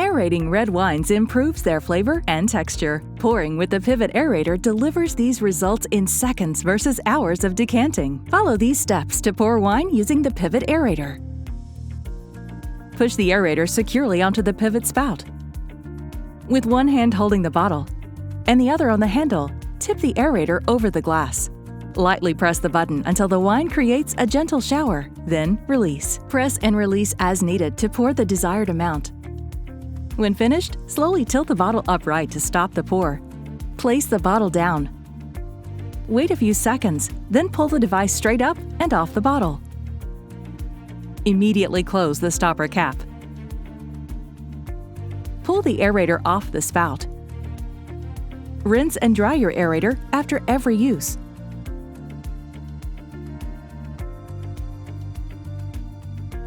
Aerating red wines improves their flavor and texture. Pouring with the Pivot Aerator delivers these results in seconds versus hours of decanting. Follow these steps to pour wine using the Pivot Aerator. Push the aerator securely onto the pivot spout. With one hand holding the bottle and the other on the handle, tip the aerator over the glass. Lightly press the button until the wine creates a gentle shower, then release. Press and release as needed to pour the desired amount. When finished, slowly tilt the bottle upright to stop the pour. Place the bottle down. Wait a few seconds, then pull the device straight up and off the bottle. Immediately close the stopper cap. Pull the aerator off the spout. Rinse and dry your aerator after every use.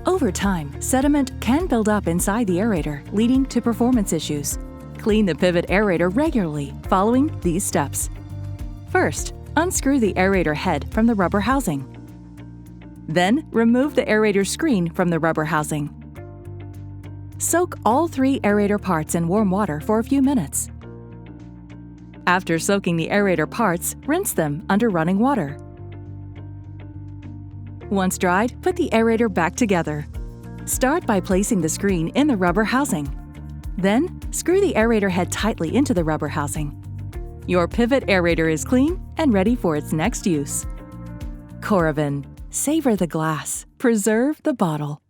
Over time, sediment can build up inside the aerator, leading to performance issues. Clean the Pivot Aerator regularly, following these steps. First, unscrew the aerator head from the rubber housing. Then, remove the aerator screen from the rubber housing. Soak all 3 aerator parts in warm water for a few minutes. After soaking the aerator parts, rinse them under running water. Once dried, put the aerator back together. Start by placing the screen in the rubber housing. Then, screw the aerator head tightly into the rubber housing. Your Pivot Aerator is clean and ready for its next use. Coravin. Savor the glass. Preserve the bottle.